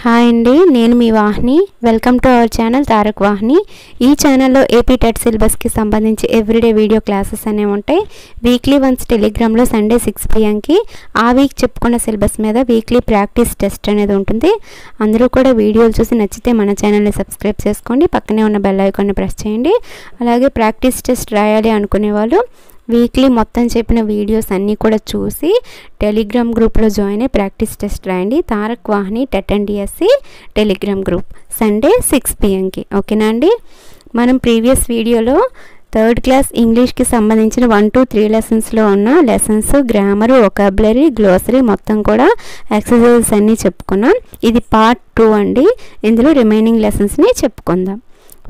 Hi అండి, నేను మీ Vahini. Welcome to our channel Tarak Vahini. ఈ ఛానల్లో ఏపీ టెట్ సిలబస్కి సంబంధించి ఎవ్రీడే వీడియో క్లాసెస్ అనేవి ఉంటాయి. వీక్లీ వన్స్ టెలిగ్రామ్లో సండే 6 PM ఆ వీక్ చెప్పుకున్న సిలబస్ మీద వీక్లీ ప్రాక్టీస్ టెస్ట్ అనేది ఉంటుంది. అందరూ కూడా వీడియోలు చూసి నచ్చితే మన ఛానల్ని సబ్స్క్రైబ్ చేసుకోండి, పక్కనే ఉన్న బెల్ ఐకాన్ని ప్రెస్ చేయండి. అలాగే ప్రాక్టీస్ టెస్ట్ రాయాలి అనుకునే వాళ్ళు వీక్లీ మొత్తం చెప్పిన వీడియోస్ అన్నీ కూడా చూసి టెలిగ్రామ్ గ్రూప్లో జాయిన్ అయ్యి ప్రాక్టీస్ టెస్ట్ రాయండి. Tarak Vahini TET and DSC Telegram group Sunday 6 PM ఓకేనా అండి. మనం ప్రీవియస్ వీడియోలో 3rd క్లాస్ ఇంగ్లీష్కి సంబంధించిన 1 to 3 లెసన్స్లో ఉన్న లెసన్స్, గ్రామర్, వొకాబులరీ, గ్లోసరీ మొత్తం కూడా ఎక్సర్సైజెస్ అన్నీ చెప్పుకున్నాం. ఇది పార్ట్ 2 అండి. ఇందులో రిమైనింగ్ లెసన్స్ని చెప్పుకుందాం.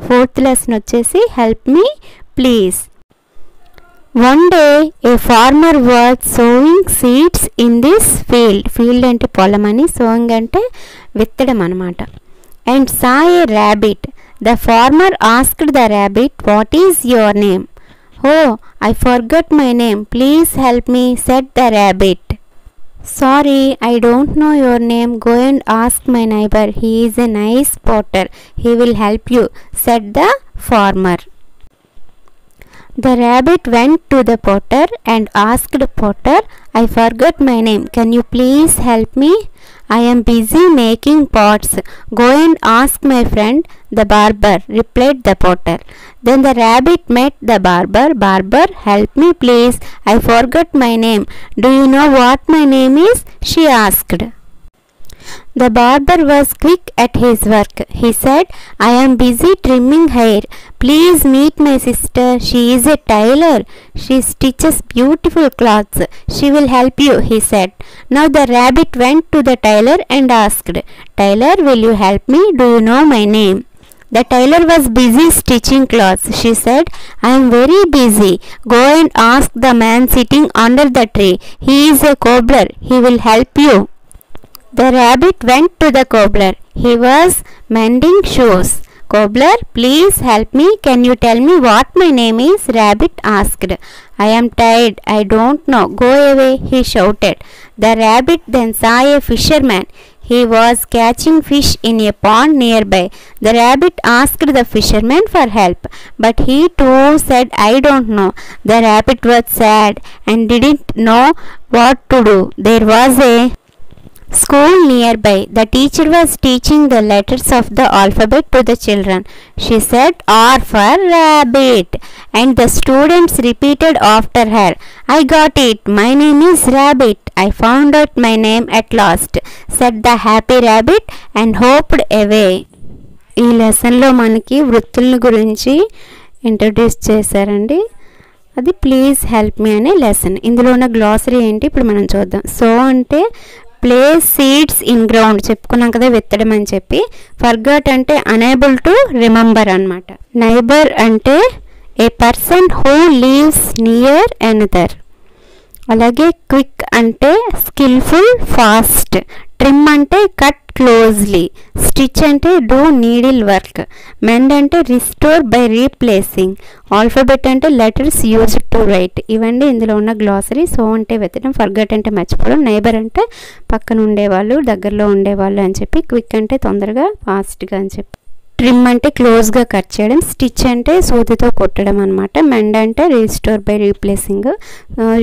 4th లెసన్ వచ్చేసి help me please. One day a farmer was sowing seeds in this field. Field ante polamani, sowing ante vittadam anamata. And saw a rabbit. The farmer asked the rabbit, "What is your name?" "Oh, I forgot my name. Please help me," said the rabbit. "Sorry, I don't know your name. Go and ask my neighbor. He is a nice potter. He will help you," said the farmer. The rabbit went to the potter and asked potter, "I forgot my name. Can you please help me? I am busy making pots. Go and ask my friend the barber," replied the potter. Then the rabbit met the barber. "Barber, help me please. I forgot my name. Do you know what my name is?" she asked. The barber was quick at his work. He said, "I am busy trimming hair. Please meet my sister. She is a tailor. She stitches beautiful clothes. She will help you," he said. Now the rabbit went to the tailor and asked, "Tailor, will you help me? Do you know my name?" The tailor was busy stitching clothes. She said, "I am very busy. Go and ask the man sitting under the tree. He is a cobbler. He will help you." The rabbit went to the cobbler. He was mending shoes. "Cobbler, please help me. Can you tell me what my name is?" Rabbit asked. "I am tired. I don't know. Go away," he shouted. The rabbit then saw a fisherman. He was catching fish in a pond nearby. The rabbit asked the fisherman for help, but he too said, "I don't know." The rabbit was sad and didn't know what to do. There was a school nearby. The teacher was teaching the letters of the alphabet to the children. She said, "R for rabbit," and the students repeated after her, "I got it. My name is Rabbit. I found out my name at last," said the happy rabbit and hopped away. ఈ లెసన్లో మనకి వృత్తుల గురించి introduce చేశారండి. అది please help me అనే lesson. ఇందులో ఉన్న గ్లాసరీ ఏంటి ఇప్పుడు మనం చూద్దాం. సో అంటే ప్లేస్ సీడ్స్ ఇన్ గ్రౌండ్ చెప్పుకున్నాం కదా, విత్తడం అని చెప్పి. ఫర్గాట్ అంటే అనేబుల్ టు రిమెంబర్ అనమాట. నైబర్ అంటే a person who lives near another. అలాగే క్విక్ అంటే స్కిల్ఫుల్, ఫాస్ట్. ట్రిమ్ అంటే కట్ క్లోజ్లీ. స్టిచ్ అంటే డూ నీడిల్ వర్క్. మెండ్ అంటే రిస్టోర్ బై రీప్లేసింగ్. ఆల్ఫాబెట్ అంటే లెటర్స్ యూజ్డ్ టు రైట్. ఇవన్నీ ఇందులో ఉన్న గ్లాసరీ. సో అంటే వెతకడం, ఫర్గట్ అంటే మర్చిపోవడం, నైబర్ అంటే పక్కన ఉండేవాళ్ళు, దగ్గరలో ఉండేవాళ్ళు అని చెప్పి, క్విక్ అంటే తొందరగా, ఫాస్ట్గా అని చెప్పి, ట్రిమ్ అంటే క్లోజ్గా కట్ చేయడం, స్టిచ్ అంటే సూదితో కొట్టడం అనమాట, మెండ్ అంటే రీస్టోర్ బై రీప్లేసింగ్,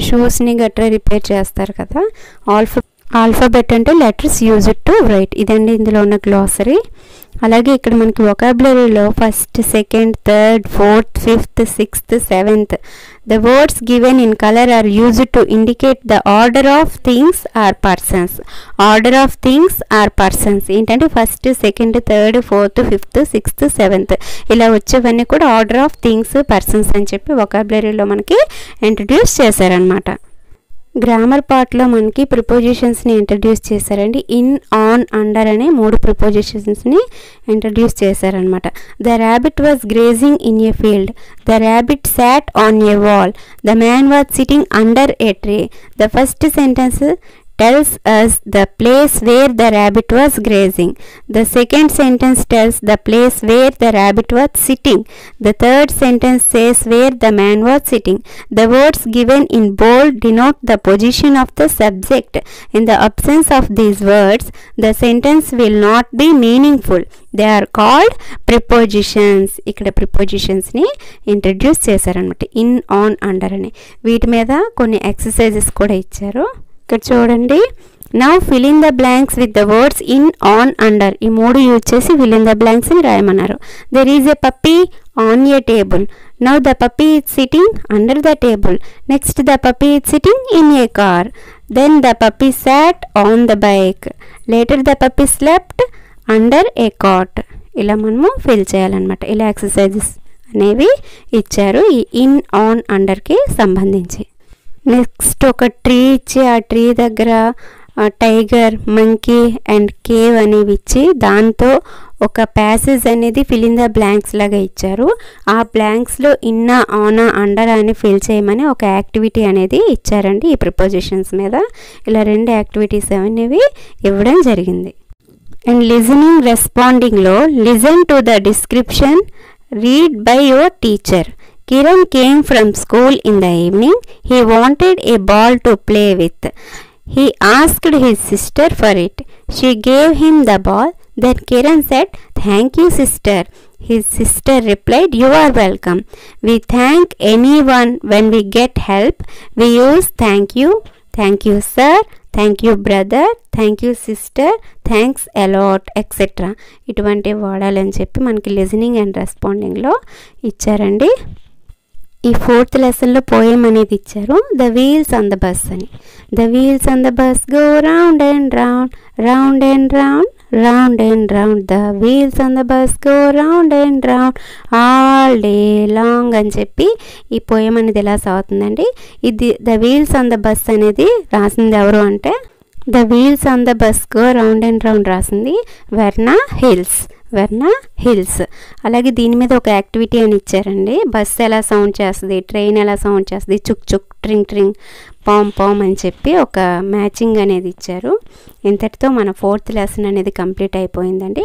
షూస్ని గట్రా రిపేర్ చేస్తారు కదా. ఆల్ఫాబెట్ అంటే లెటర్స్ యూజ్డ్ టు రైట్. ఇదండి ఇందులో ఉన్న గ్లాసరీ. అలాగే ఇక్కడ మనకి వొకాబులరీలో 1st, 2nd, 3rd, 4th, 5th, 6th, 7th the words given in color are used to indicate the order of things or persons. Order of things or persons ఏంటంటే 1st, 2nd, 3rd, 4th, 5th, 6th, 7th ఇలా వచ్చేవన్నీ కూడా order of things, persons అని చెప్పి వొకాబులరీలో మనకి introduce చేశారనమాట. Grammar పార్ట్లో మనకి ప్రిపోజిషన్స్ని introduce చేశారండి. ఇన్, ఆన్, అండర్ అనే 3 ప్రిపోజిషన్స్ని ఇంట్రడ్యూస్ చేశారనమాట. The rabbit was grazing in a field. The rabbit sat on a wall. The man was sitting under A tree. The first sentence tells us the place where the rabbit was grazing. The second sentence tells the place where the rabbit was sitting. The third sentence says where the man was sitting. The words given in bold denote the position of the subject. In the absence of these words, the sentence will not be meaningful. They are called prepositions. ఇక్కడ prepositions ని introduce చేశారనమాట. In, on, under అని. వీటి మీద కొన్ని exercises కూడా ఇచ్చారు. ఇక్కడ చూడండి. Now fill in the blanks with the words in, on, under. ఈ మూడు యూజ్ చేసి fill in the blanks ని రాయమన్నారు. There is a puppy on a table. Now the puppy is sitting under the table. Next the puppy is sitting in a car. Then the puppy sat on the bike. Later the puppy slept under a cot. ఇలా మనము fill చేయాలన్నమాట. ఇలా exercises అనేవి ఇచ్చారు ఈ in, on, అండర్కి సంబంధించి. Next ఒక tree ఇచ్చి ఆ ట్రీ దగ్గర టైగర్, మంకీ అండ్ కేవ్ అనేవి ఇచ్చి దాంతో ఒక ప్యాసేజ్ అనేది ఫిల్ ఇన్ ద బ్లాంక్స్ లాగా ఇచ్చారు. ఆ బ్లాంక్స్లో ఇన్నా, ఆనా, అండర్ అని ఫిల్ చేయమని ఒక యాక్టివిటీ అనేది ఇచ్చారండి ఈ ప్రిపోజిషన్స్ మీద. ఇలా 2 యాక్టివిటీస్ అనేవి ఇవ్వడం జరిగింది. అండ్ లిజనింగ్, రెస్పాండింగ్లో listen to the description, read by your teacher. Kiran came from school in the evening. He wanted a ball to play with. He asked his sister for it. She gave him the ball. Then Kiran said, "Thank you, sister." His sister replied, "You are welcome. We thank anyone when we get help. We use thank you sir, thank you brother, thank you sister, thanks a lot, etc. ఇటువంటి వాడాలని చెప్పి మనకి listening and రెస్పాండింగ్లో ఇచ్చారండి. ఈ 4th లెసన్లో poem అనేది ఇచ్చారు. The wheels on the bus అని. The wheels on the bus go round and round, round and round, round and round. The wheels on the bus go round and round all day long అని చెప్పి ఈ poem అనేది ఎలా సాగుతుందండి. ఇది the wheels on the bus అనేది రాసింది ఎవరు అంటే the wheels on the bus go round and round రాసింది వెర్నా హిల్స్. అలాగే దీని మీద ఒక యాక్టివిటీ అని ఇచ్చారండి. బస్సు ఎలా సౌండ్ చేస్తుంది, ట్రైన్ ఎలా సౌండ్ చేస్తుంది, చుక్ చుక్, ట్రింగ్ ట్రింగ్, పామ్ పామ్ అని చెప్పి ఒక మ్యాచింగ్ అనేది ఇచ్చారు. ఇంతటితో మన 4th లెసన్ అనేది కంప్లీట్ అయిపోయిందండి.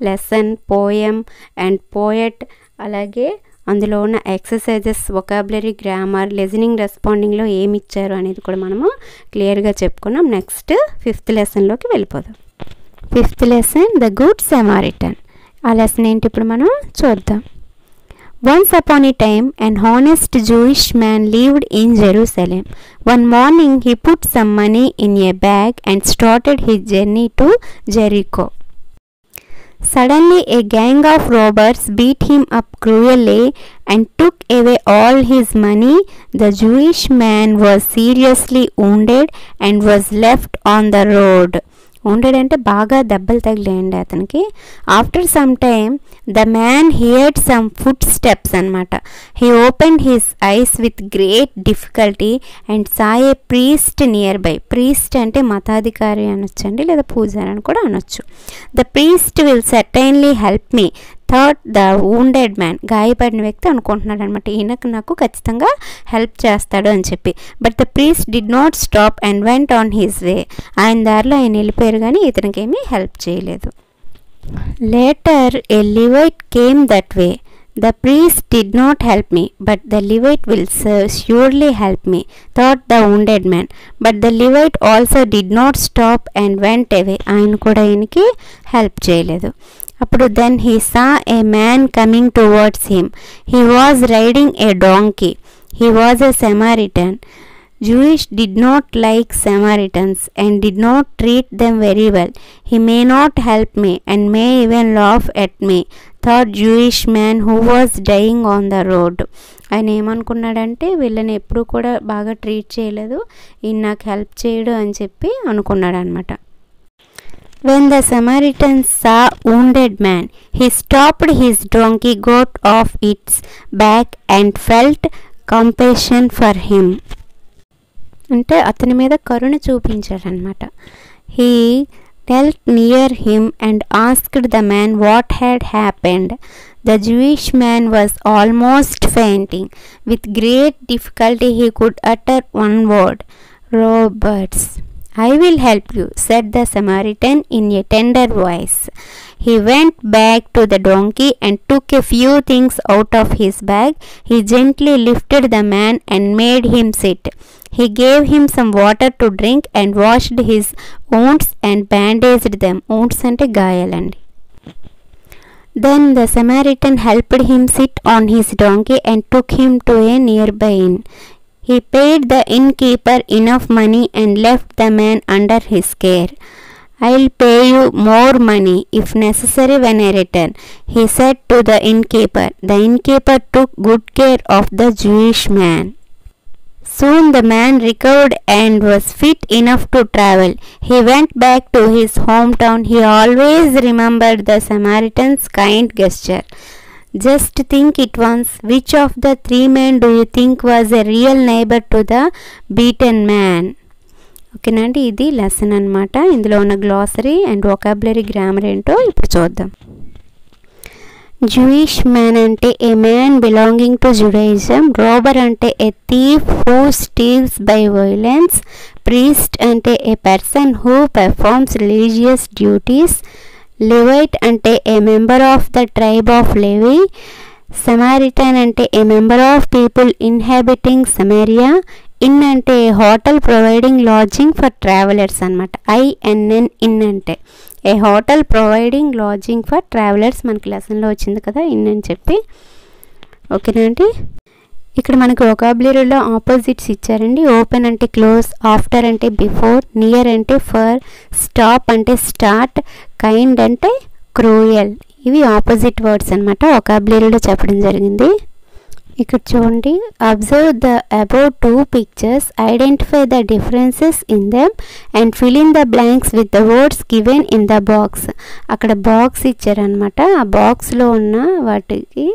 లెసన్, పోయం అండ్ పోయట్, అలాగే అందులో ఉన్న ఎక్సర్సైజెస్, వొకాబులరీ, గ్రామర్, లిజనింగ్, రెస్పాండింగ్లో ఏమి ఇచ్చారు అనేది కూడా మనము క్లియర్గా చెప్పుకున్నాం. నెక్స్ట్ 5th లెసన్లోకి వెళ్ళిపోదాం. 5th lesson the good Samaritan. ఆ లెసన్ ఏంటి ఇప్పుడు మనం చూద్దాం. Once upon a time, an honest Jewish man lived in Jerusalem. One morning, he put some money in a bag and started his journey to Jericho. Suddenly, a gang of robbers beat him up cruelly and took away all his money. The Jewish man was seriously wounded and was left on the road. wounded అంటే బాగా దెబ్బలు తగిలేయండి అతనికి. After some time the man heard some foot steps అనమాట. He opened his eyes with great difficulty and saw a priest nearby. Priest అంటే మతాధికారి అనొచ్చండి, లేదా పూజారి అని కూడా అనొచ్చు. The priest will certainly help me thought the wounded man. గాయపడిన వ్యక్తి అనుకుంటున్నాడు అనమాట, ఈయనకు నాకు ఖచ్చితంగా హెల్ప్ చేస్తాడు అని చెప్పి. But the priest did not stop and went on his way. ఆయన దారిలో ఆయన వెళ్ళిపోయారు కానీ ఇతనికి ఏమీ హెల్ప్ చేయలేదు. Later A లివైట్ came that way. The priest did not help me, but the Levite will surely help me, thought the wounded man. But the Levite also did not stop and went away. ఆయన కూడా ఆయనకి help చేయలేదు. అప్పుడు then he saw a man coming towards him. He was riding a donkey. He was a Samaritan. Jewish did not like Samaritans and did not treat them very well. He may not help me and may even laugh at me, thought Jewish man who was dying on the road. ఆయన ఏమనుకున్నాడంటే వీళ్ళని ఎప్పుడు కూడా బాగా treat చేయలేదు, ఈయన నాకు help చేయడు అని చెప్పి అనుకున్నాడు అనమాట. When the Samaritan saw wounded man, he stopped his donkey, got off its back and felt compassion for him. అంటే అతని మీద కరుణ చూపించాడనమాట. He knelt near him and asked the man what had happened. The Jewish man was almost fainting. With great difficulty he could utter one word, robbers. I will help you, said the Samaritan in a tender voice. He went back to the donkey and took a few things out of his bag. He gently lifted the man and made him sit. He gave him some water to drink and washed his wounds and bandaged them. Wounds ante gayalandi. Then the Samaritan helped him sit on his donkey and took him to a nearby inn. He paid the innkeeper enough money and left the man under his care. I'll pay you more money if necessary when I return, he said to the innkeeper. The innkeeper took good care of the Jewish man. Soon the man recovered and was fit enough to travel. He went back to his hometown. He always remembered the Samaritan's kind gesture. Just think it once. Which of the three men do you think was a real neighbor to the beaten man? ఓకేనండి, ఇది lesson అనమాట. ఇందులో ఉన్న glossary and vocabulary grammar ఏంటో ఇప్పుడు చూద్దాం. Jewish man అంటే a man belonging to Judaism. Robber అంటే a thief who steals by violence. Priest అంటే a person who performs religious duties. Levite అంటే a member of the tribe of Levi. Samaritan అంటే a member of people inhabiting Samaria. Inn అంటే hotel providing lodging for travellers అనమాట. INN inn అంటే a hotel providing lodging for travellers. మనకి లెసన్లో వచ్చింది కదా in అని చెప్పి. ఓకేనా అండి. ఇక్కడ మనకు వొకాబులరీలో ఆపోజిట్స్ ఇచ్చారండి. ఓపెన్ అంటే క్లోజ్, ఆఫ్టర్ అంటే బిఫోర్, నియర్ అంటే ఫర్, స్టాప్ అంటే స్టార్ట్, కైండ్ అంటే క్రూయల్. ఇవి ఆపోజిట్ వర్డ్స్ అనమాట వొకాబులరీలో చెప్పడం జరిగింది. ఇక్కడ చూడండి, observe the above 2 pictures, identify the differences in them and fill in the blanks with the words given in the box. అక్కడ బాక్స్ ఇచ్చారనమాట. ఆ బాక్స్లో ఉన్న వాటికి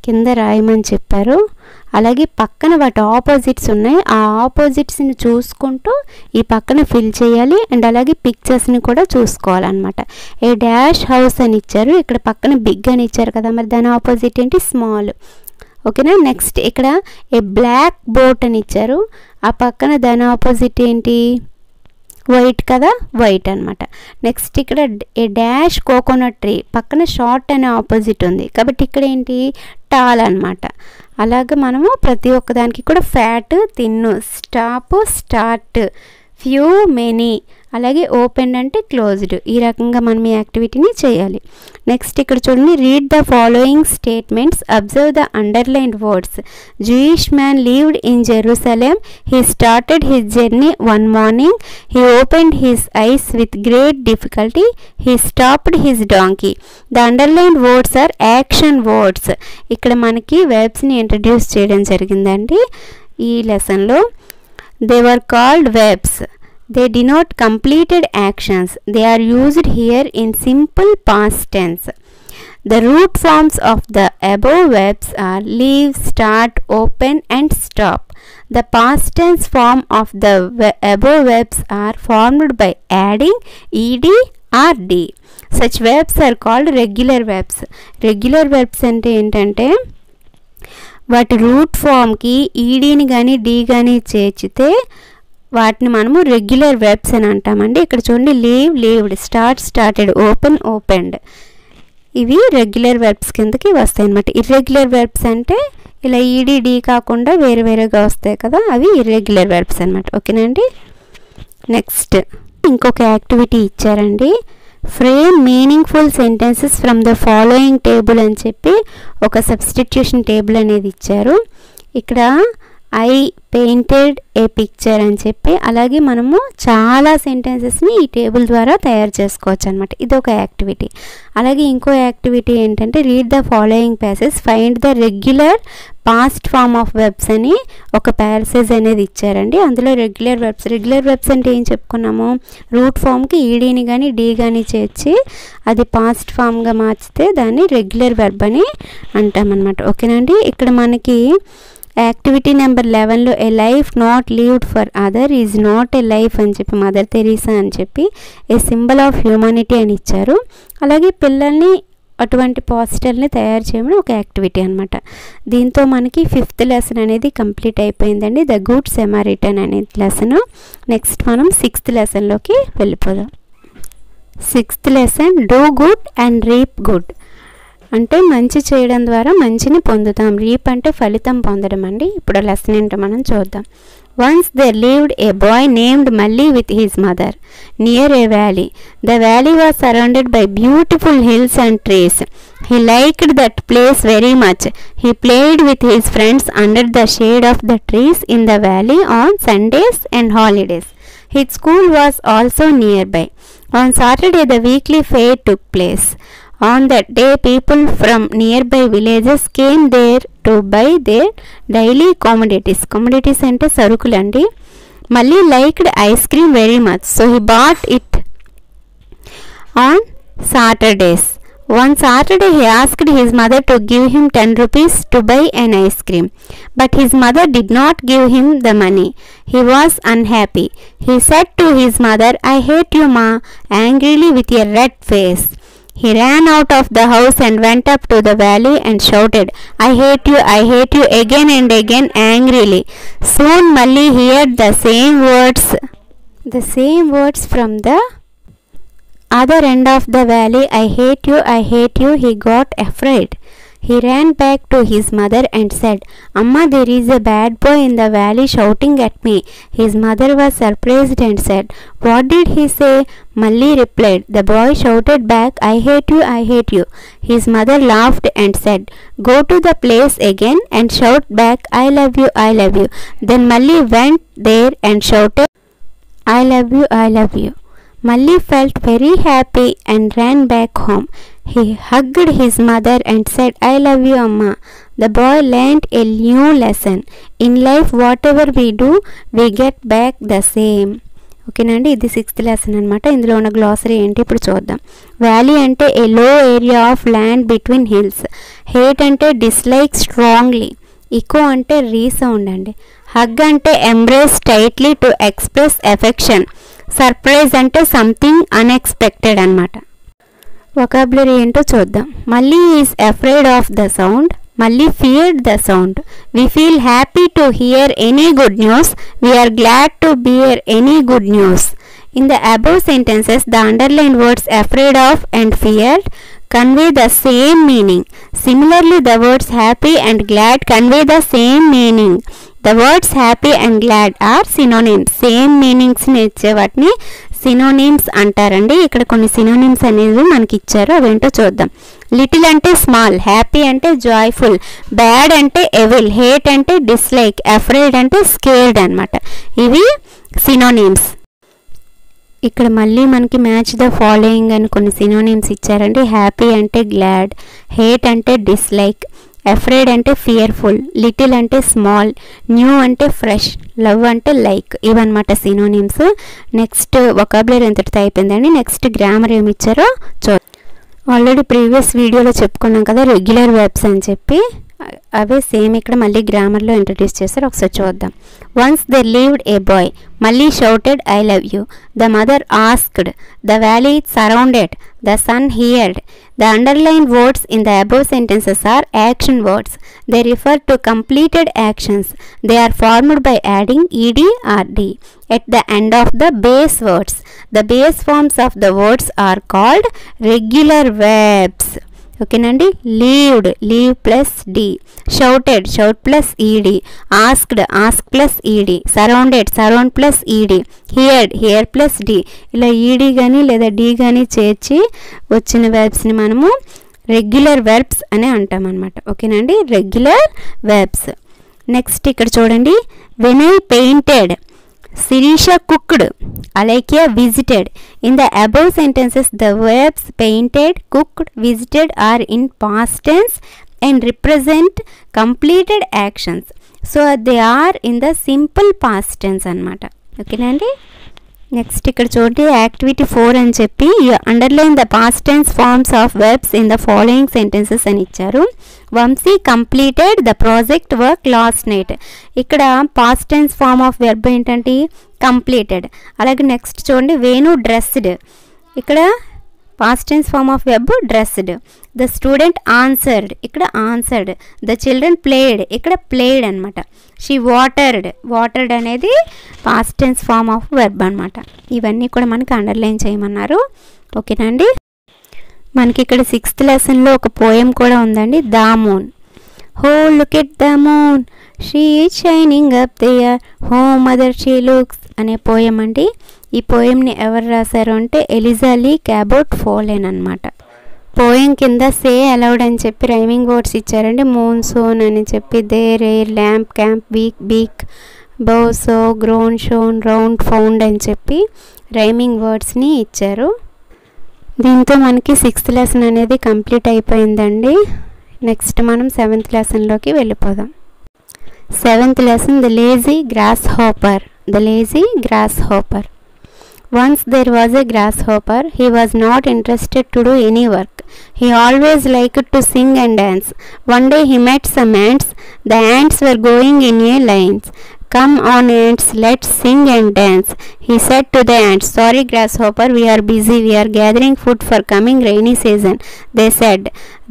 కింద రాయమని చెప్పారు. అలాగే పక్కన వాటి ఆపోజిట్స్ ఉన్నాయి. ఆ ఆపోజిట్స్ని చూసుకుంటూ ఈ పక్కన ఫిల్ చేయాలి. అండ్ అలాగే పిక్చర్స్ని కూడా చూసుకోవాలన్నమాట. ఏ డాష్ హౌస్ అని ఇచ్చారు. ఇక్కడ పక్కన బిగ్ అని ఇచ్చారు కదా, మరి దాని ఆపోజిట్ ఏంటి? స్మాల్. ఓకేనా. నెక్స్ట్ ఇక్కడ ఏ బ్లాక్ బోట్ అని ఇచ్చారు. ఆ పక్కన దాని ఆపోజిట్ ఏంటి? వైట్ కదా, వైట్ అనమాట. నెక్స్ట్ ఇక్కడ ఏ డాష్ కోకోనట్ ట్రీ, పక్కన షార్ట్ అనే ఆపోజిట్ ఉంది కాబట్టి ఇక్కడ ఏంటి? టాల్ అనమాట. అలాగే మనము ప్రతి ఒక్కదానికి కూడా fat, thin, stop, start, few, many, అలాగే ఓపెన్ అంటే క్లోజ్డ్. ఈ రకంగా మనం ఈ యాక్టివిటీని చేయాలి. నెక్స్ట్ ఇక్కడ చూడండి, read the following statements, observe the underlined words. Jewish man lived in Jerusalem. He started his journey one morning. He opened his eyes with great difficulty. He stopped his donkey. The underlined words are action words. ఇక్కడ మనకి వెర్బ్స్ని introduce చేయడం జరిగిందండి ఈ లెసన్లో. They were called verbs. They denote completed actions. They are used here in simple past tense. The root forms of the above verbs are leave, start, open and stop. The past tense form of the above verbs are formed by adding ed or d. Such verbs are called regular verbs. Regular verbs అంటే ఏంటంటే వాటి route ఫామ్కి ఈడీని కానీ D కానీ చేర్చితే వాటిని మనము regular verbs అని అంటామండి. ఇక్కడ చూడండి, leave, లీవ్డ్, start, started, open, opened. ఇవి రెగ్యులర్ వెర్బ్స్ కిందకి వస్తాయి అన్నమాట. ఇర్రెగ్యులర్ వెర్బ్స్ అంటే ఇలా ఈడీ డీ కాకుండా వేరే వేరేగా వస్తాయి కదా, అవి ఇర్రెగ్యులర్ వెర్బ్స్ అనమాట. ఓకేనండి. నెక్స్ట్ ఇంకొక యాక్టివిటీ ఇచ్చారండి. Frame meaningful sentences from the following table అని చెప్పి ఒక సబ్స్టిట్యూషన్ టేబుల్ అనేది ఇచ్చారు. ఇక్కడ ఐ పెయింటెడ్ ఏ పిక్చర్ అని చెప్పి అలాగే మనము చాలా సెంటెన్సెస్ని ఈ టేబుల్ ద్వారా తయారు చేసుకోవచ్చు అనమాట. ఇది ఒక యాక్టివిటీ. అలాగే ఇంకో యాక్టివిటీ ఏంటంటే read the following passage, find the regular past form of verbs అని ఒక ప్యాసేజ్ అనేది ఇచ్చారండి. అందులో రెగ్యులర్ వెర్బ్స్ అంటే ఏం చెప్పుకున్నాము? రూట్ ఫామ్కి ఈడీని కానీ డీ కానీ చేర్చి అది పాస్ట్ ఫామ్గా మార్చితే దాన్ని రెగ్యులర్ వెర్బ్ అని అంటామన్నమాట. ఓకేనండి. ఇక్కడ మనకి యాక్టివిటీ నెంబర్ 11లో a life not lived for other is not a life అని చెప్పి మదర్ తెరీసా అని చెప్పి ఏ సింబల్ ఆఫ్ హ్యూమానిటీ అని ఇచ్చారు. అలాగే పిల్లల్ని అటువంటి పోస్టర్ని తయారు చేయమని ఒక యాక్టివిటీ అనమాట. దీంతో మనకి 5th లెసన్ అనేది కంప్లీట్ అయిపోయిందండి, ద గుడ్ సెమారిటన్ అనే లెసన్. నెక్స్ట్ మనం 6th లెసన్లోకి వెళ్ళిపోదాం. 6th lesson do good and reap good. అంటే మంచి చేయడం ద్వారా మంచిని పొందుతాం. రీప్ అంటే ఫలితం పొందడం అండి. ఇప్పుడు లెసన్ ఏంటో మనం చూద్దాం. Once there lived a boy named Malli with his mother near a valley. The valley was surrounded by beautiful hills and trees. He liked that place very much. He played with his friends under the shade of the trees in the valley on Sundays and holidays. His school was also nearby. On Saturday the weekly fair took place. On that day people from nearby villages came there to buy their daily commodities. Commodities ante sarukulandi. Malli liked ice cream very much, so he bought it on Saturdays. One Saturday he asked his mother to give him 10 rupees to buy an ice cream, but his mother did not give him the money. He was unhappy. He said to his mother, "I hate you, Ma," angrily with a red face. He ran out of the house and went up to the valley and shouted, I hate you again and again angrily. Soon Malli heard the same words from the other end of the valley. I hate you. He got afraid. He ran back to his mother and said, Amma, there is a bad boy in the valley shouting at me. His mother was surprised and said, What did he say? Malli replied, The boy shouted back, I hate you. His mother laughed and said, Go to the place again and shout back, I love you. Then Malli went there and shouted, I love you. Malli felt very happy and ran back home. He hugged his mother and said, I love you, Amma. The boy learned a new lesson. In life, whatever we do, we get back the same. ఓకేనండి, ఇది 6th lesson అనమాట. ఇందులో ఉన్న glossary ఏంటి ఇప్పుడు చూద్దాం. Valley అంటే ఏ లో area of land between hills. Hate అంటే డిస్లైక్ స్ట్రాంగ్లీ. ఇకో అంటే రీసౌండ్ అండి. హగ్ అంటే embrace tightly to express affection. Surprise అంటే సంథింగ్ అన్ఎక్స్పెక్టెడ్ అనమాట. వొకాబులరీ ఏంటో చూద్దాం. మళ్ళీ is afraid of the sound. Malli feared the sound. We feel happy to hear any good news. We are glad to bear any good news. In the above sentences, the underlined words afraid of and feared convey the same meaning. Similarly, the words happy and glad convey the same meaning. The words happy and glad are synonyms. Same meanings ని ఇచ్చే వాటిని synonyms అంటారండి. ఇక్కడ కొన్ని synonyms అనేవి మనకి ఇచ్చారు, అవేంటో చూద్దాం. లిటిల్ అంటే స్మాల్, హ్యాపీ అంటే జాయ్ఫుల్, బ్యాడ్ అంటే ఎవిల్, హేట్ అంటే డిస్లైక్, అఫ్రేడ్ అంటే స్కేర్డ్ అనమాట. ఇవి సినోనిమ్స్. ఇక్కడ మళ్ళీ మనకి మ్యాచ్ ద ఫాలోయింగ్ అని కొన్ని సినోనిమ్స్ ఇచ్చారండి. హ్యాపీ అంటే గ్లాడ్, హేట్ అంటే డిస్లైక్, అఫ్రేడ్ అంటే ఫియర్ఫుల్, లిటిల్ అంటే స్మాల్, న్యూ అంటే ఫ్రెష్, లవ్ అంటే లైక్. ఇవన్నమాట సినోనిమ్స్. నెక్స్ట్ వొకాబులరీ ఎంతటితో అయిపోయిందండి. నెక్స్ట్ గ్రామర్ ఏమి ఇచ్చారో ఆల్రెడీ ప్రీవియస్ వీడియోలో చెప్పుకున్నాం కదా రెగ్యులర్ వెర్బ్స్ అని చెప్పి, అవే సేమ్ ఇక్కడ మళ్ళీ గ్రామర్లో ఇంట్రడ్యూస్ చేస్తారు. ఒకసారి చూద్దాం. Once there lived a boy. మళ్ళీ shouted I love you. The mother asked. The valley surrounded. The sun heard. The underlined words in the above sentences are action words. They refer to completed actions. They are formed by adding ed or d at the end of the base words. The base forms of the words are called regular verbs. ఓకేనండి. Lived, live plus D. Shouted, shout plus ED. Asked, ask plus ED. Surrounded, surround plus ED. Heard, hear plus D. ఇలా ED కానీ లేదా D కానీ చేర్చి వచ్చిన వెర్బ్స్ని మనము regular verbs అని అంటాం అనమాట. ఓకేనండి, రెగ్యులర్ వెర్బ్స్. నెక్స్ట్ ఇక్కడ చూడండి. When I painted, Sirisha cooked, Alekia visited. In the above sentences, the verbs painted, cooked, visited are in past tense and represent completed actions. So they are in the simple past tense anamata. Okay nandi. Next ఇక్కడ చూడండి activity 4 అని చెప్పి underline the past tense forms of verbs in the following sentences అని ఇచ్చారు. Vamsi completed the project work last night. ఇక్కడ past tense form of verb ఏంటంటే completed. అలాగే next చూడండి వేణు డ్రెస్డ్. ఇక్కడ Past tense form of verb dressed. The student answered, ikkada answered. The children played, ikkada played annamata. She watered, watered అనేది past tense form of verb annamata. ఇవన్నీ కూడా మనకి underline చేయమన్నారు. ఓకేనండి. మనకి ఇక్కడ 6th లెసన్లో ఒక పోయం కూడా ఉందండి. The moon. Oh look at the moon, she is shining up there, oh mother she looks అనే పోయం అండి. ఈ పోయంని ఎవరు రాశారు అంటే ఎలిజా క్యాబోట్ ఫోలెన్ అనమాట. పోయం కింద సే అలౌడ్ అని చెప్పి రైమింగ్ వర్డ్స్ ఇచ్చారండి. మూన్, సోన్ అని చెప్పి, there, air, lamp, camp, week, beak, bow, so, grown, shown, round, found అని చెప్పి రైమింగ్ వర్డ్స్ని ఇచ్చారు. దీంతో మనకి 6th లెసన్ అనేది కంప్లీట్ అయిపోయిందండి. నెక్స్ట్ మనం 7th లెసన్లోకి వెళ్ళిపోదాం. 7th lesson the lazy grasshopper. The lazy grasshopper. Once there was a grasshopper. He was not interested to do any work. He always liked to sing and dance. One day he met some ants. The ants were going in a line. Come on ants, let's sing and dance. He said to the ants, sorry grasshopper, we are busy. We are gathering food for coming rainy season. They said.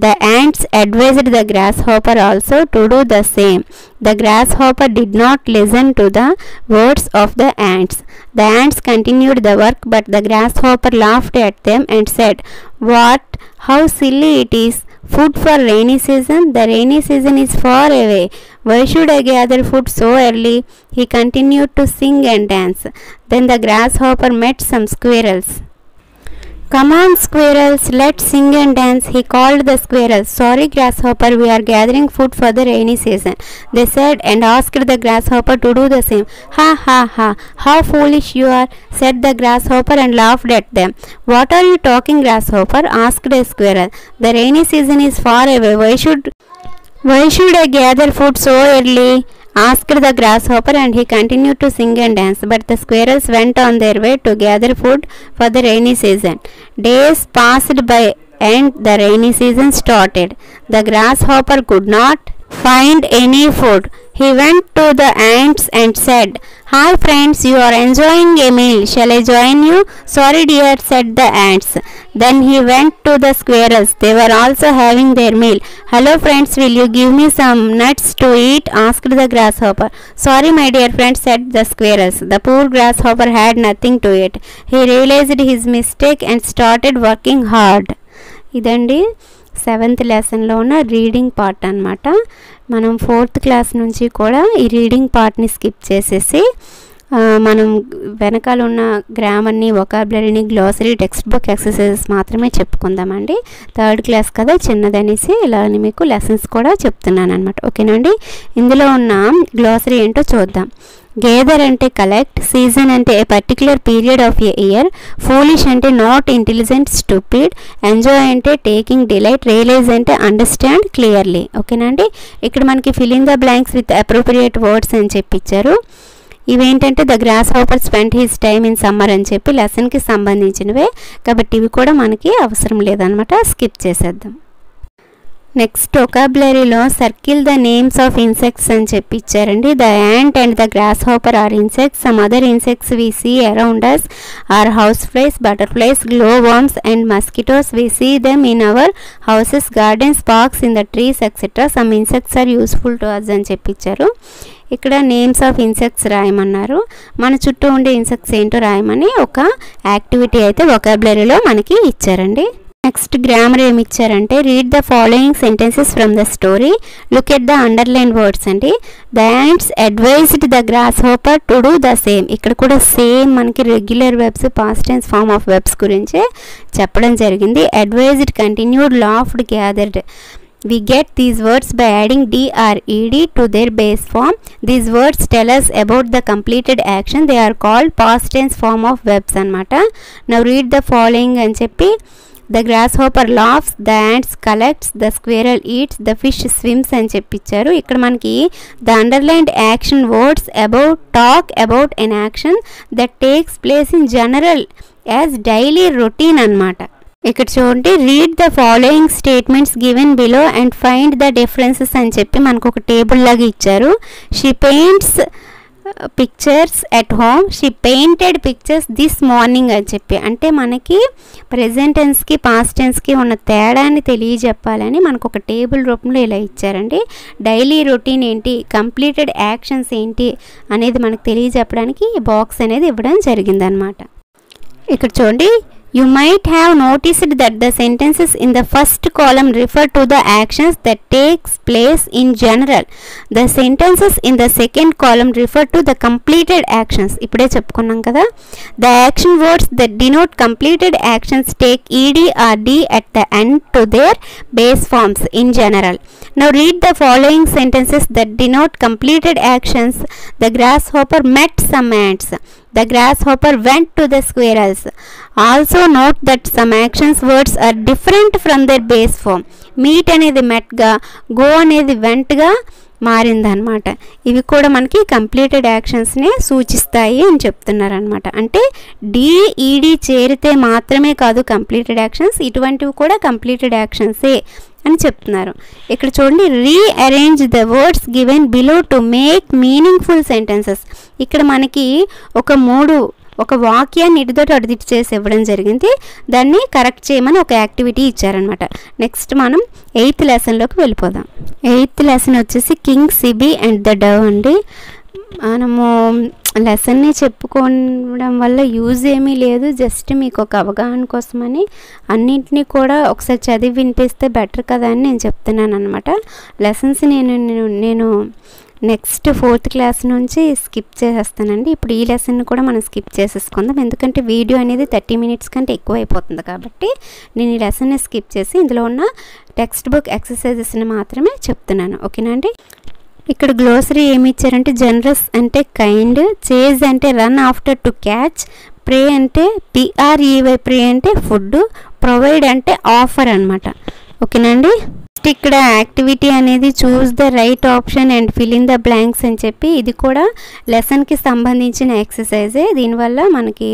The ants advised the grasshopper also to do the same. The grasshopper did not listen to the words of the ants. The ants continued the work, but the grasshopper laughed at them and said, what? How silly it is. Food for rainy season? The rainy season is far away. Why should I gather food so early? He continued to sing and dance. Then the grasshopper met some squirrels. Come on squirrels, let's sing and dance, he called the squirrels. Sorry grasshopper, we are gathering food for the rainy season, they said, and asked the grasshopper to do the same. Ha ha ha, how foolish you are, said the grasshopper and laughed at them. What are you talking, grasshopper? asked a squirrel. The rainy season is far away. Why should I gather food so early? asked the grasshopper, and he continued to sing and dance. But the squirrels went on their way to gather food for the rainy season. Days passed by and the rainy season started. The grasshopper could not find any food. He went to the ants and said, hi friends, you are enjoying a meal. Shall I join you? Sorry dear, said the ants. Then he went to the squirrels. They were also having their meal. Hello friends, will you give me some nuts to eat? asked the grasshopper. Sorry my dear friends, said the squirrels. The poor grasshopper had nothing to eat. He realized his mistake and started working hard. ఇదండి 7th లెసన్లో ఉన్న reading part అనమాట. మనం 4th class నుంచి కూడా ఈ reading పార్ట్ని skip చేసేసి మనం వెనకాల ఉన్న గ్రామర్ని, వొకాబులరీని, గ్లాసరీ, టెక్స్ట్ బుక్ ఎక్సర్సైజెస్ మాత్రమే చెప్పుకుందామండి. 3rd క్లాస్ కదా చిన్నదనేసి ఇలా మీకు లెసన్స్ కూడా చెప్తున్నాను అనమాట. ఓకేనండి. ఇందులో ఉన్న గ్లాసరీ ఏంటో చూద్దాం. గేదర్ అంటే కలెక్ట్, సీజన్ అంటే a particular period of a year, foolish అంటే నాట్ ఇంటెలిజెంట్, స్టూపిడ్, ఎంజాయ్ అంటే టేకింగ్ డిలైట్, రియలైజ్ అంటే అండర్స్టాండ్ క్లియర్లీ. ఓకేనండి. ఇక్కడ మనకి fill in the blanks with appropriate words అని చెప్పించారు. ఇవేంటంటే the grasshopper spent his time in summer అని చెప్పి లెసన్కి సంబంధించినవే కాబట్టి ఇవి కూడా మనకి అవసరం లేదనమాట, స్కిప్ చేసేద్దాం. నెక్స్ట్ వొకాబులరీలో circle the names of insects అని చెప్పి ఇచ్చారండి. The ant and the grasshopper are insects. Some other insects we see around us are house flies, butterflies, glow worms and mosquitoes. We see them in our houses, gardens, parks, in the trees etcetera. Some insects are useful to us అని చెప్పి ఇచ్చారు. ఇక్కడ names of insects రాయమన్నారు. మన చుట్టూ ఉండే insects ఏంటో రాయమని ఒక యాక్టివిటీ అయితే వొకాబులరీలో మనకి ఇచ్చారండి. నెక్స్ట్ గ్రామర్ ఏమి ఇచ్చారంటే read the following sentences from the story, look at the underline words అండి. The ants advised the grasshopper to do the same. ఇక్కడ కూడా సేమ్ మనకి regular verbs, past tense form of verbs గురించే చెప్పడం జరిగింది. Advised, continued, laughed, gathered. We get these words by adding d-r-e-d to their base form. These words tell us about the completed action. They are called past tense form of verbs anamata. Now read the following and cheppi. The grasshopper laughs, the ants collects, the squirrel eats, the fish swims అని చెప్పిచ్చారు. ఇక్కడ మనకి the underlined action words about talk about an action that takes place in general as daily routine అన్నమాట. ఇక్కడ చూడండి, read the following statements given below and find the differences అని చెప్పి మనకు ఒక టేబుల్ లాగా ఇచ్చారు. She paints pictures at home, she painted pictures this morning అని చెప్పి, అంటే మనకి ప్రెజెంట్ టెన్స్కి పాస్ట్ టెన్స్కి ఉన్న తేడాన్ని తెలియజెప్పాలని మనకు ఒక టేబుల్ రూపంలో ఇలా ఇచ్చారండి. డైలీ రొటీన్ ఏంటి, కంప్లీటెడ్ యాక్షన్స్ ఏంటి అనేది మనకు తెలియజెప్పడానికి ఈ బాక్స్ అనేది ఇవ్వడం జరిగిందనమాట. ఇక్కడ చూడండి, you might have noticed that the sentences in the first column refer to the actions that takes place in general. The sentences in the second column refer to the completed actions. ఇప్పుడే చెప్పుకున్నాం కదా. The action words that denote completed actions take ed or d at the end to their base forms in general. Now read the following sentences that denote completed actions. The grasshopper met some ants. The grasshopper went to the squirrels. Also note that some actions words are different from their base form. Meet అనేది met గా, go అనేది went గా మారిందనమాట. ఇవి కూడా మనకి completed యాక్షన్స్ని సూచిస్తాయి అని చెప్తున్నారనమాట. అంటే డిఈడి చేరితే మాత్రమే కాదు కంప్లీటెడ్ యాక్షన్స్, ఇటువంటివి కూడా కంప్లీటెడ్ యాక్షన్సే అని చెప్తున్నారు. ఇక్కడ చూడండి, rearrange the words given below to make meaningful sentences. ఇక్కడ మనకి ఒక వాక్యాన్ని ఇటుదోటి అటుదిట్టు చేసి ఇవ్వడం జరిగింది. దాన్ని కరెక్ట్ చేయమని ఒక యాక్టివిటీ ఇచ్చారనమాట. నెక్స్ట్ మనం 8th లెసన్లోకి వెళ్ళిపోదాం. 8th లెసన్ వచ్చేసి king Sibi and the dove అండి. మనము లెసన్ని చెప్పుకోవడం వల్ల యూజ్ ఏమీ లేదు, జస్ట్ మీకు ఒక అవగాహన కోసమని అన్నింటినీ కూడా ఒకసారి చదివి వినిపిస్తే బెటర్ కదా అని నేను చెప్తున్నాను అనమాట. లెసన్స్ నేను నెక్స్ట్ 4th క్లాస్ నుంచి స్కిప్ చేసేస్తానండి. ఇప్పుడు ఈ లెసన్ కూడా మనం స్కిప్ చేసేసుకుందాం, ఎందుకంటే వీడియో అనేది 30 minutes కంటే ఎక్కువ అయిపోతుంది కాబట్టి నేను ఈ లెసన్ని స్కిప్ చేసి ఇందులో ఉన్న టెక్స్ట్ బుక్ ఎక్సర్సైజెస్ని మాత్రమే చెప్తున్నాను. ఓకేనా అండి. ఇక్కడ గ్లోసరీ ఏమి ఇచ్చారంటే, జనరస్ అంటే కైండ్, చేజ్ అంటే రన్ ఆఫ్టర్ టు క్యాచ్, ప్రే అంటే PREY ప్రే అంటే ఫుడ్, ప్రొవైడ్ అంటే ఆఫర్ అనమాట. ఓకేనా అండి. ఇక్కడ యాక్టివిటీ అనేది choose the right option and fill in the blanks అని చెప్పి, ఇది కూడా లెసన్కి సంబంధించిన ఎక్సర్సైజే. దీనివల్ల మనకి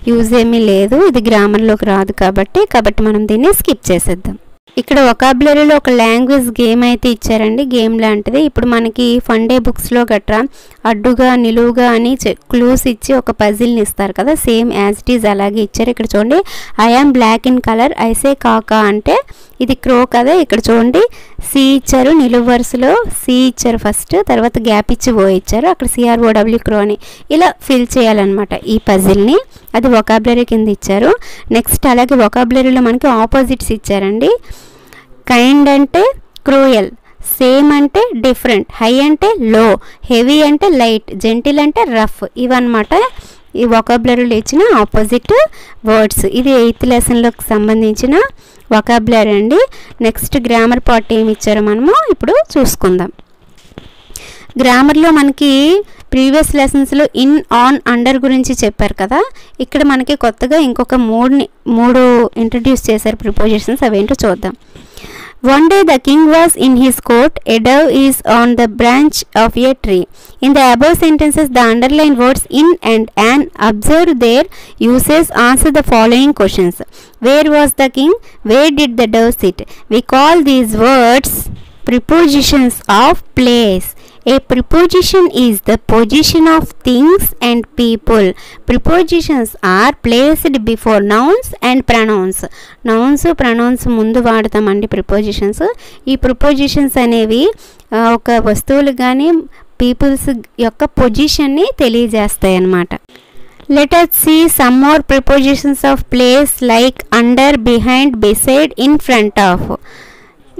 యూజ్ ఏమీ లేదు, ఇది గ్రామర్లోకి రాదు కాబట్టి మనం దీన్ని స్కిప్ చేసేద్దాం. ఇక్కడ వొకాబులరీలో ఒక లాంగ్వేజ్ గేమ్ అయితే ఇచ్చారండి, గేమ్ లాంటిది. ఇప్పుడు మనకి ఫండే బుక్స్లో గట్రా అడ్డుగా నిలువుగా అని క్లూస్ ఇచ్చి ఒక పజిల్ని ఇస్తారు కదా, సేమ్ యాజ్ ఇట్ ఈజ్ అలాగే ఇచ్చారు. ఇక్కడ చూడండి, I am black in colour, ఐసే కాకా అంటే ఇది క్రో కదా. ఇక్కడ చూడండి, సి ఇచ్చారు, నిలువు వరుసలో సి ఇచ్చారు ఫస్ట్, తర్వాత గ్యాప్ ఇచ్చి ఓ ఇచ్చారు, అక్కడ CROW క్రో అని ఇలా ఫిల్ చేయాలన్నమాట ఈ పజిల్ని. అది వొకాబులరీ కింద ఇచ్చారు. నెక్స్ట్ అలాగే వొకాబులరీలో మనకి ఆపోజిట్స్ ఇచ్చారండి. కైండ్ అంటే క్రూయల్, సేమ్ అంటే డిఫరెంట్, హై అంటే లో, హెవీ అంటే లైట్, జెంటిల్ అంటే రఫ్. ఇవన్నమాట ఈ వొకాబులరీలో ఇచ్చిన ఆపోజిట్ వర్డ్స్. ఇది 8th లెసన్లోకి సంబంధించిన వొకాబులరీ అండి. నెక్స్ట్ గ్రామర్ పార్ట్ ఏమి ఇచ్చారో మనము ఇప్పుడు చూసుకుందాం. గ్రామర్లో మనకి ప్రీవియస్ లెసన్స్లో ఇన్, ఆన్, అండర్ గురించి చెప్పారు కదా. ఇక్కడ మనకి కొత్తగా ఇంకొక మూడు ఇంట్రడ్యూస్ చేశారు ప్రిపోజిషన్స్. అవేంటో చూద్దాం. One day the king was in his court. A dove is on the branch of a tree. In the above sentences, the underlined words in and an, observe their uses, answer the following questions. Where was the king? Where did the dove sit? We call these words prepositions of place. A preposition is the position of things and people. Prepositions are placed before nouns and pronouns. Nouns, pronouns ముందు వాడతామండి prepositions. ఈ prepositions అనేవి ఒక వస్తువులు కానీ peoples యొక్క పొజిషన్ని తెలియజేస్తాయి అన్నమాట. Let us see some more prepositions of place like under, behind, beside, in front of.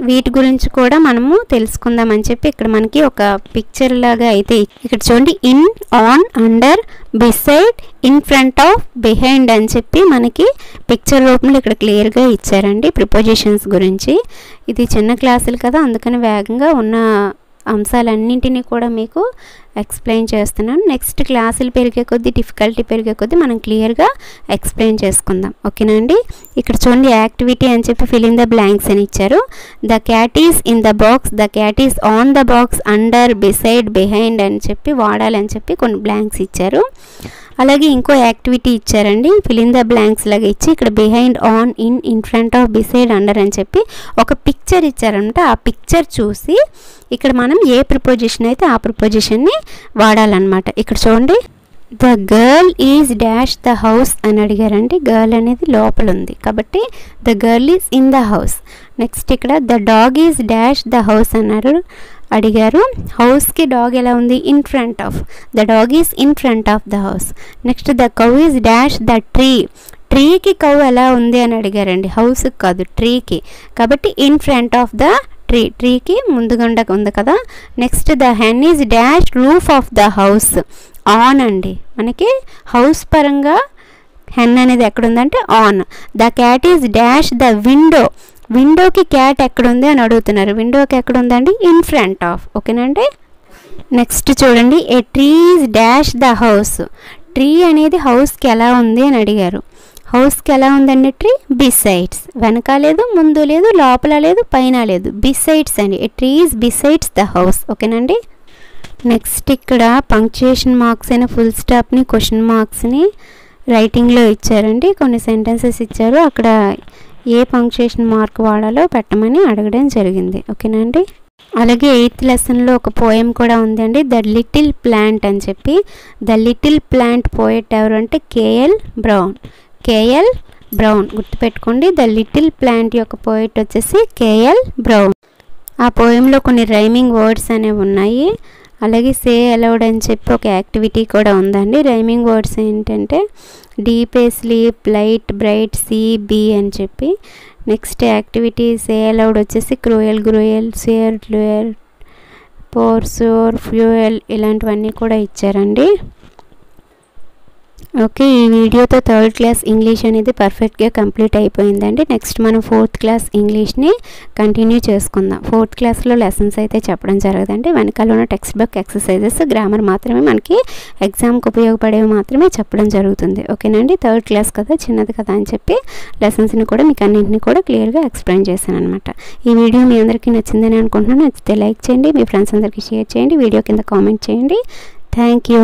వీటి గురించి కూడా మనము తెలుసుకుందామని చెప్పి ఇక్కడ మనకి ఒక పిక్చర్ లాగా అయితే ఇక్కడ చూడండి, in, on, under, beside, in front of, behind అని చెప్పి మనకి పిక్చర్ రూపంలో ఇక్కడ క్లియర్గా ఇచ్చారండి ప్రిపోజిషన్స్ గురించి. ఇది చిన్న క్లాసులు కదా, అందుకని వేగంగా ఉన్న అంశాలన్నింటినీ కూడా మీకు ఎక్స్ప్లెయిన్ చేస్తున్నాను. నెక్స్ట్ క్లాసులు పెరిగే కొద్దీ, డిఫికల్టీ పెరిగే కొద్దీ మనం క్లియర్గా ఎక్స్ప్లెయిన్ చేసుకుందాం. ఓకేనా అండి. ఇక్కడ చూడండి, యాక్టివిటీ అని చెప్పి ఫిల్ ఇన్ ద బ్లాంక్స్ అని ఇచ్చారు. The cat is in the box, the cat is on the box, under, beside, behind అని చెప్పి వాడాలని చెప్పి కొన్ని బ్లాంక్స్ ఇచ్చారు. అలాగే ఇంకో యాక్టివిటీ ఇచ్చారండి, ఫిల్ ఇన్ ద బ్లాంక్స్ లాగా ఇచ్చి ఇక్కడ behind, on, in front of, beside, under అని చెప్పి ఒక పిక్చర్ ఇచ్చారంటే ఆ పిక్చర్ చూసి ఇక్కడ మనం ఏ ప్రిపోజిషన్ అయితే ఆ ప్రిపోజిషన్ని వాడాలన్నమాట. ఇక్కడ చూడండి, the girl is dash the house అని అడిగారండి. గర్ల్ అనేది లోపల ఉంది కాబట్టి the girl is in the house. Next ఇక్కడ the dog is dash the house అడిగారు. హౌస్కి డాగ్ ఎలా ఉంది? In front of. The dog is in front of the house. Next the cow is dash the tree. ట్రీకి cow ఎలా ఉంది అని అడిగారండి. హౌస్కి కాదు, ట్రీకి. కాబట్టి in front of the tree. ట్రీకి ముందుగుండా ఉంది కదా. Next the hen is dash roof of the house. On అండి. మనకి హౌస్ పరంగా హెన్ అనేది ఎక్కడుందంటే on. The cat is dash the window. విండోకి క్యాట్ ఎక్కడుంది అని అడుగుతున్నారు. విండోకి ఎక్కడుందండి? In front of. ఓకేనండి. నెక్స్ట్ చూడండి, a tree is dash the house. Tree అనేది హౌస్కి ఎలా ఉంది అని అడిగారు. హౌస్కి ఎలా ఉందండి ట్రీ? బిసైడ్స్. వెనక లేదు, ముందు లేదు, లోపల లేదు, పైన లేదు, బిసైడ్స్ అండి. ఏ tree is besides the house. ఓకేనండి. నెక్స్ట్ ఇక్కడ పంక్చుయేషన్ మార్క్స్ అయిన ఫుల్ స్టాప్ని, క్వశ్చన్ మార్క్స్ని రైటింగ్లో ఇచ్చారండి. కొన్ని సెంటెన్సెస్ ఇచ్చారు. అక్కడ ఏ పంక్చుయేషన్ మార్క్ వాడాలో పెట్టమని అడగడం జరిగింది. ఓకేనండి. అలాగే 8th లెసన్లో ఒక పోయం కూడా ఉందండి, ద లిటిల్ ప్లాంట్ అని చెప్పి. ద లిటిల్ ప్లాంట్ పోయెట్ ఎవరు అంటే కేఎల్ బ్రౌన్. కేఎల్ బ్రౌన్ గుర్తుపెట్టుకోండి. ద లిటిల్ ప్లాంట్ యొక్క పోయెట్ వచ్చేసి కేఎల్ బ్రౌన్. ఆ పోయంలో కొన్ని రైమింగ్ వర్డ్స్ అనేవి ఉన్నాయి. అలాగే సే అలౌడ్ అని చెప్పి ఒక యాక్టివిటీ కూడా ఉందండి. రైమింగ్ వర్డ్స్ ఏంటంటే deep a sleep, light, bright, see, bee అని చెప్పి. నెక్స్ట్ యాక్టివిటీ సే అలౌడ్ వచ్చేసి cruel, gruel, sear, lure, pour, sour, fuel ఇలాంటివన్నీ కూడా ఇచ్చారండి. ఓకే, ఈ వీడియోతో 3rd క్లాస్ ఇంగ్లీష్ అనేది పర్ఫెక్ట్గా కంప్లీట్ అయిపోయిందండి. నెక్స్ట్ మనం 4th క్లాస్ ఇంగ్లీష్ని కంటిన్యూ చేసుకుందాం. 4th క్లాస్లో లెసన్స్ అయితే చెప్పడం జరగదండి. వెనకాల ఉన్న టెక్స్ట్ బుక్ ఎక్సర్సైజెస్, గ్రామర్ మాత్రమే మనకి ఎగ్జామ్కి ఉపయోగపడేవి మాత్రమే చెప్పడం జరుగుతుంది. ఓకేనండి. 3rd క్లాస్ కదా, చిన్నది కదా అని చెప్పి లెసన్స్ని కూడా మీకు అన్నింటినీ కూడా క్లియర్గా ఎక్స్ప్లెయిన్ చేశాను అనమాట. ఈ వీడియో మీ అందరికీ నచ్చిందని అనుకుంటున్నాను. నచ్చితే లైక్ చేయండి, మీ ఫ్రెండ్స్ అందరికీ షేర్ చేయండి, వీడియో కింద కామెంట్ చేయండి. Thank you.